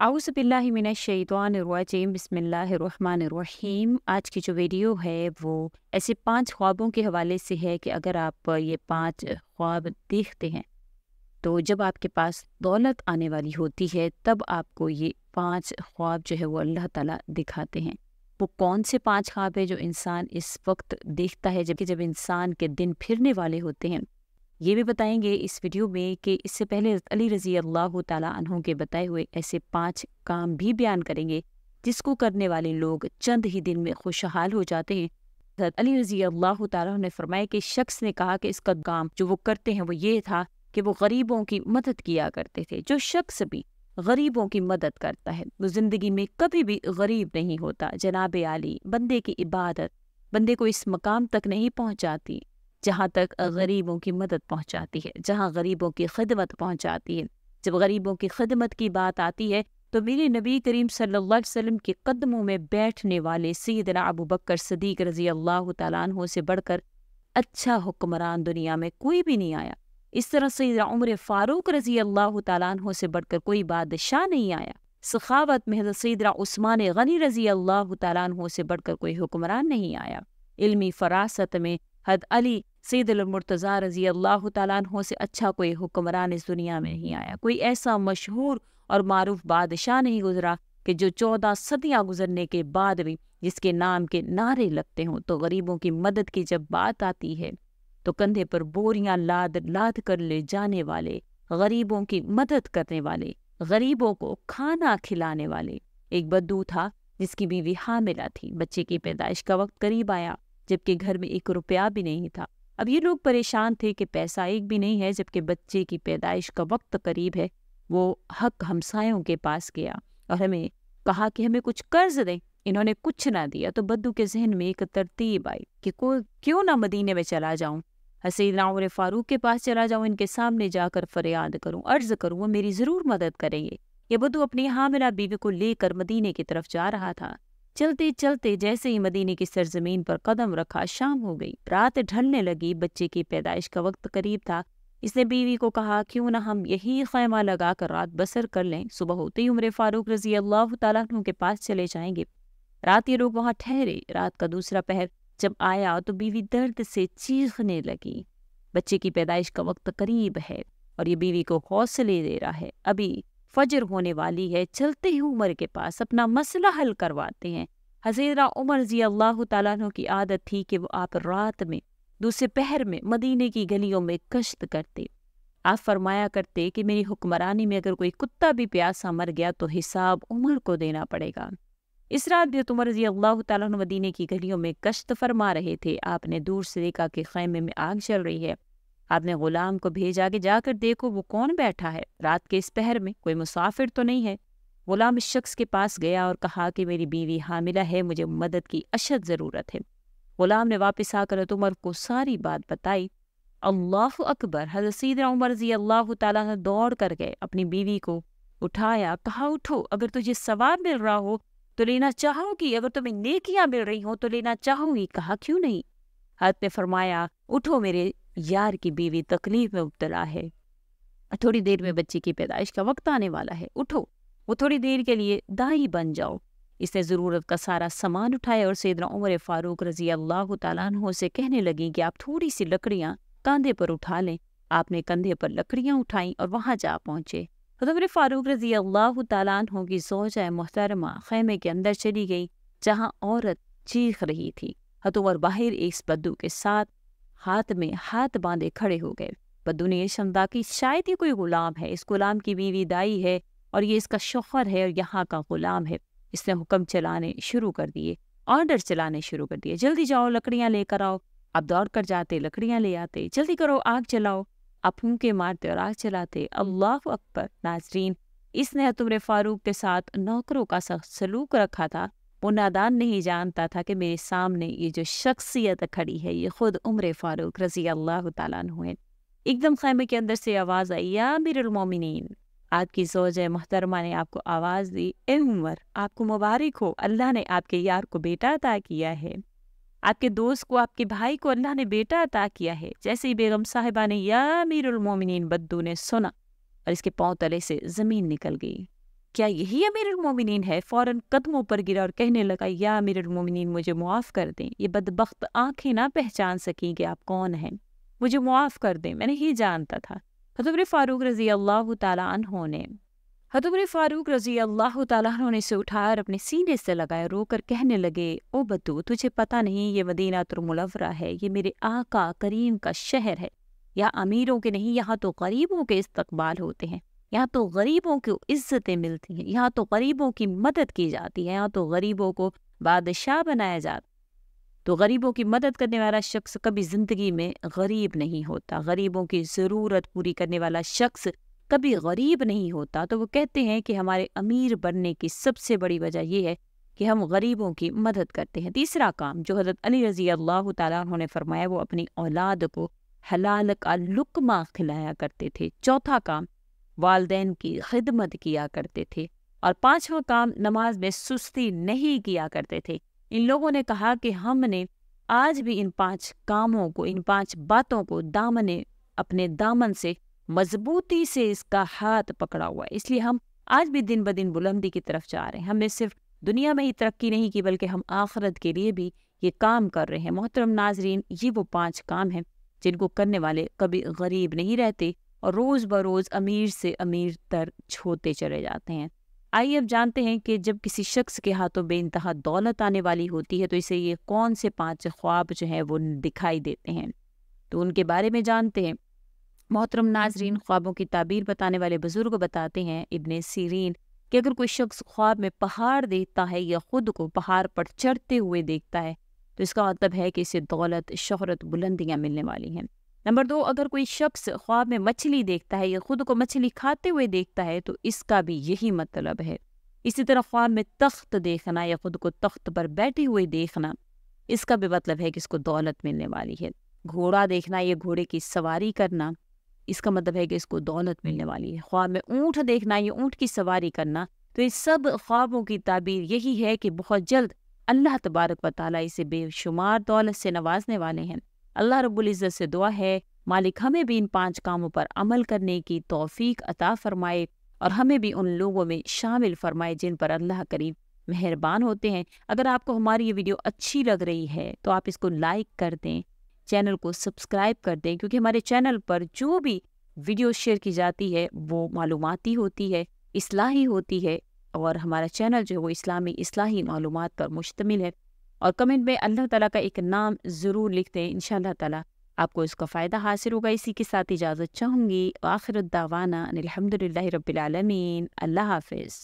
आउज़ु बिल्लाहि मिनश्शैतानिर्रजीम बिस्मिल्लाहिर्रहमानिर्रहीम। आज की जो वीडियो है वो ऐसे 5 ख्वाबों के हवाले से है कि अगर आप ये 5 ख्वाब देखते हैं तो जब आपके पास दौलत आने वाली होती है तब आपको ये 5 ख्वाब जो है वो अल्लाह ताला दिखाते हैं। वो कौन से 5 ख्वाब है जो इंसान इस वक्त देखता है जबकि जब इंसान के दिन फिरने वाले होते हैं, ये भी बताएंगे इस वीडियो में कि इससे पहले हज़रत अली रज़ी अल्लाह ताला अन्हु के बताए हुए ऐसे 5 काम भी बयान करेंगे जिसको करने वाले लोग चंद ही दिन में खुशहाल हो जाते हैं। हज़रत अली रज़ी अल्लाह ताला ने फरमाया कि शख्स ने कहा कि इसका काम जो वो करते हैं वो ये था कि वो गरीबों की मदद किया करते थे। जो शख्स भी गरीबों की मदद करता है वो ज़िंदगी में कभी भी गरीब नहीं होता। जनाब आली बंदे की इबादत बंदे को इस मकाम तक नहीं पहुँचाती जहाँ तक गरीबों की मदद पहुँचाती है, जहाँ गरीबों की खिदमत पहुँचाती है। जब गरीबों की खिदमत की बात आती है तो मेरे नबी करीम सल्लल्लाहु अलैहि वसल्लम के कदमों में बैठने वाले सैयदना अबू बकर सिद्दीक़ रज़ी अल्लाह तआला अन्हु से बढ़कर अच्छा हुक्मरान दुनिया में कोई भी नहीं आया। इस तरह सैयदना उमर फ़ारूक रज़ी अल्लाह तआला अन्हु से बढ़कर कोई बादशाह नहीं आया। सखावत में हज़रत सैयदना उस्मान गनी रज़ी अल्लाह तआला अन्हु से बढ़कर कोई हुक्मरान नहीं आया। इल्मी फरासत में हद अली सैयदुल मुर्तज़ा रज़ी अल्लाह तआला अन्हु से अच्छा कोई हुक्मरान इस दुनिया में नहीं आया। कोई ऐसा मशहूर और मारूफ बादशाह नहीं गुजरा कि जो 14 सदियाँ गुजरने के बाद भी जिसके नाम के नारे लगते हों। तो गरीबों की मदद की जब बात आती है तो कंधे पर बोरियां लाद लाद कर ले जाने वाले, गरीबों की मदद करने वाले, गरीबों को खाना खिलाने वाले एक बद्दू था जिसकी बीवी हामिला थी। बच्चे की पैदाइश का वक्त करीब आया जबकि घर में 1 रुपया भी नहीं था। अब ये लोग परेशान थे कि पैसा एक भी नहीं है जबकि बच्चे की पैदाइश का वक्त करीब है। वो हक हमसायों के पास गया और हमें कहा कि हमें कुछ कर्ज दें। इन्होंने कुछ ना दिया तो बद्दू के जहन में एक तरतीब आई कि क्यों ना मदीने में चला जाऊं, सैयदना उमर फारूक के पास चला जाऊं, इनके सामने जाकर फरियाद करूं, अर्ज करूं, वो मेरी ज़रूर मदद करेंगे। ये बद्दू अपनी हामिला बीवी को लेकर मदीने की तरफ जा रहा था। चलते चलते जैसे ही मदीने की सरजमीन पर कदम रखा शाम हो गई, रात ढलने लगी, बच्चे की पैदाइश का वक्त करीब था। इसने बीवी को कहा क्यों ना हम यही खैमा लगा कर रात बसर कर लें, सुबह होते ही उमर फारूक रज़ी अल्लाह तआला अन्हु के पास चले जाएंगे। रात ये लोग वहाँ ठहरे। रात का दूसरा पहर जब आया तो बीवी दर्द से चीखने लगी। बच्चे की पैदाइश का वक्त करीब है और ये बीवी को हौसले दे रहा है। अभी फजर होने वाली है, चलते ही उमर के पास अपना मसला हल करवाते हैं। हज़रत उमर रज़ी अल्लाह तआला अन्हु की आदत थी कि वो आप रात में दूसरे पहर में मदीने की गलियों में गश्त करते। आप फरमाया करते कि मेरी हुक्मरानी में अगर कोई कुत्ता भी प्यासा मर गया तो हिसाब उमर को देना पड़ेगा। इस रात भी उमर रज़ी अल्लाह तआला अन्हु मदीने की गलियों में गश्त फरमा रहे थे। आपने दूर से देखा कि खैमे में आग चल रही है। आपने गुलाम को भेजा कि जाकर देखो वो कौन बैठा है, रात के इस पहर में कोई मुसाफिर तो नहीं है। गुलाम इस शख्स के पास गया और कहा कि मेरी बीवी हामिला है, मुझे मदद की अशद ज़रूरत है। गुलाम ने वापस आकर उमर को सारी बात बताई। अल्लाह अकबर। हज़रत सैयदना उमर रज़ी अल्लाह तआला ने दौड़ कर गए, अपनी बीवी को उठाया, कहा उठो, अगर तुझे सवाब मिल रहा हो तो लेना चाहोगी, अगर तुम्हें नेकियां मिल रही हो तो लेना चाहोगी। कहा क्यों नहीं। हज़रत ने फरमाया उठो, मेरे यार की बीवी तकलीफ में मुब्तला है, थोड़ी देर में बच्चे की पैदाइश का वक्त आने वाला है, उठो, वो थोड़ी देर के लिए दाई बन जाओ। इसने ज़रूरत का सारा सामान उठाया और सैयदना उमर फारूक रज़ी अल्लाह तआला अन्हु से कहने लगी कि आप थोड़ी सी लकड़ियाँ कंधे पर उठा लें। आपने कंधे पर लकड़ियाँ उठाईं और वहाँ जा पहुँचे। उमर फारूक रज़ी अल्लाह तआला अन्हु की ज़ौजा मोहतरमा खैमे के अंदर चली गई जहाँ औरत चीख रही थी। उमर बाहर इस बद्दू के साथ हाथ में हाथ बांधे खड़े हो गए। बद्दू ने ये समझा कि शायद ये कोई गुलाम है, इस गुलाम की बीवी दाई है और ये इसका शौहर है और यहाँ का गुलाम है। इसने हुक्म चलाने शुरू कर दिए, ऑर्डर चलाने शुरू कर दिए। जल्दी जाओ, लकड़ियाँ लेकर आओ। अब दौड़ कर जाते, लकड़ियाँ ले आते, जल्दी करो, आग जलाओ। आप फूंके मारते और आग चलाते। अल्लाह अकबर। नाज़रीन, इसने उमर फारूक के साथ नौकरों का सलूक रखा था। वो नादान नहीं जानता था कि मेरे सामने ये जो शख्सियत खड़ी है ये खुद उमर फारूक रज़ी अल्लाह तआला अन्हु है। एकदम खैमे के अंदर से आवाज़ आई, या अमीरुल मोमिनीन, आपकी ज़ौजा मोहतरमा ने आपको आवाज़ दी, ए उमर, आपको मुबारक हो, अल्लाह ने आपके यार को बेटा अता किया है, आपके दोस्त को, आपके भाई को अल्लाह ने बेटा अता किया है। जैसे ही बेगम साहिबा ने या अमीरुल मोमिनीन बद्दू ने सुना और इसके पाँव तले से ज़मीन निकल गई। کیا یہی امیر المومنین ہے؟ فوراً قدموں پر گرا اور کہنے لگا یا امیر المومنین مجھے معاف کر دیں، یہ بدبخت آنکھیں نہ پہچان سکیں کہ آپ کون ہیں، مجھے معاف کر دیں، میں نہیں جانتا تھا۔ حضرت فاروق رضی اللہ تعالیٰ عنہ نے اسے اٹھایا اور اپنے سینے سے لگایا، رو کر کہنے لگے او بدو، تجھے پتہ نہیں یہ مدینہ المنورہ ہے، یہ میرے آقا کریم کا شہر ہے، یہاں امیروں کے نہیں، یہاں تو غریبوں کے استقبال ہوتے ہیں، یہاں تو غریبوں کو عزتیں ملتی ہیں، یہاں تو غریبوں کی مدد کی جاتی ہے، یہاں تو غریبوں کو بادشاہ بنایا جاتا، تو غریبوں کی مدد کرنے والا شخص کبھی زندگی میں غریب نہیں ہوتا، غریبوں کی ضرورت پوری کرنے والا شخص کبھی غریب نہیں ہوتا۔ تو وہ کہتے ہیں کہ ہمارے امیر بننے کی سب سے بڑی وجہ یہ ہے کہ ہم غریبوں کی مدد کرتے ہیں۔ تیسرا کام جو حضرت علی رضی اللہ تعالیٰ عنہ نے فرمایا، وہ اپنی اولاد کو حلال کا لقمہ کھلایا کرتے تھے۔ چوتھا کام والدین کی خدمت کیا کرتے تھے، اور پانچواں کام نماز میں سستی نہیں کیا کرتے تھے۔ ان لوگوں نے کہا کہ ہم نے آج بھی ان 5 کاموں کو، ان 5 باتوں کو اپنے دامن سے مضبوطی سے اس کا ہاتھ پکڑا ہوا ہے، اس لیے ہم آج بھی دن بدن بلندی کی طرف جا رہے ہیں۔ ہم نے صرف دنیا میں ہی ترقی نہیں کی بلکہ ہم آخرت کے لیے بھی یہ کام کر رہے ہیں۔ محترم ناظرین، یہ وہ 5 کام ہیں جن کو کرنے والے کبھی غریب نہیں رہتے اور روز بروز امیر سے امیر تر ہوتے چلے جاتے ہیں۔ آئیے اب جانتے ہیں کہ جب کسی شخص کے ہاتھوں بے انتہا دولت آنے والی ہوتی ہے تو اسے یہ کون سے 5 خواب جو ہیں وہ دکھائی دیتے ہیں، تو ان کے بارے میں جانتے ہیں۔ محترم ناظرین، خوابوں کی تعبیر بتانے والے بزرگ بتاتے ہیں، ابن سیرین، کہ اگر کوئی شخص خواب میں پہاڑ دیکھتا ہے یا خود کو پہاڑ پر چڑھتے ہوئے دیکھتا ہے تو اس کا مطلب ہے کہ اسے دولت، شہرت، بلندیاں ملنے والی ہیں۔ نمبر 2، اگر کوئی شخص خواب میں مچھلی دیکھتا ہے یا خود کو مچھلی کھاتے ہوئے دیکھتا ہے تو اس کا بھی یہی مطلب ہے۔ اسی طرح خواب میں تخت دیکھنا یا خود کو تخت پر بیٹھے ہوئے دیکھنا، اس کا بھی مطلب ہے کہ اس کو دولت ملنے والی ہے۔ گھوڑا دیکھنا یا گھوڑے کی سواری کرنا، اس کا مطلب ہے کہ اس کو دولت ملنے والی ہے۔ خواب میں اونٹ دیکھنا یا اونٹ کی سواری کرنا، تو اس سب خوابوں کی تعبیر یہی ہے کہ بہت جلد اللہ تبارک و تعالیٰ اسے بے شمار دولت سے نوازنے والے ہیں۔ اللہ رب العزت سے دعا ہے مالک ہمیں بھی ان 5 کاموں پر عمل کرنے کی توفیق عطا فرمائے اور ہمیں بھی ان لوگوں میں شامل فرمائے جن پر اللہ کریم مہربان ہوتے ہیں۔ اگر آپ کو ہماری یہ ویڈیو اچھی لگ رہی ہے تو آپ اس کو لائک کر دیں، چینل کو سبسکرائب کر دیں، کیونکہ ہمارے چینل پر جو بھی ویڈیو شیئر کی جاتی ہے وہ معلوماتی ہوتی ہے، اصلاحی ہوتی ہے، اور ہمارا چینل جو ہے وہ اصلاحی معلومات پر مشتمل ہے۔ اور کمنٹ میں اللہ تعالیٰ کا ایک نام ضرور لکھ دیں، انشاءاللہ تعالیٰ آپ کو اس کا فائدہ حاصل ہوگا۔ اسی کے ساتھ اجازت چاہوں گی، آخر الدعوانا الحمدللہ رب العالمین، اللہ حافظ۔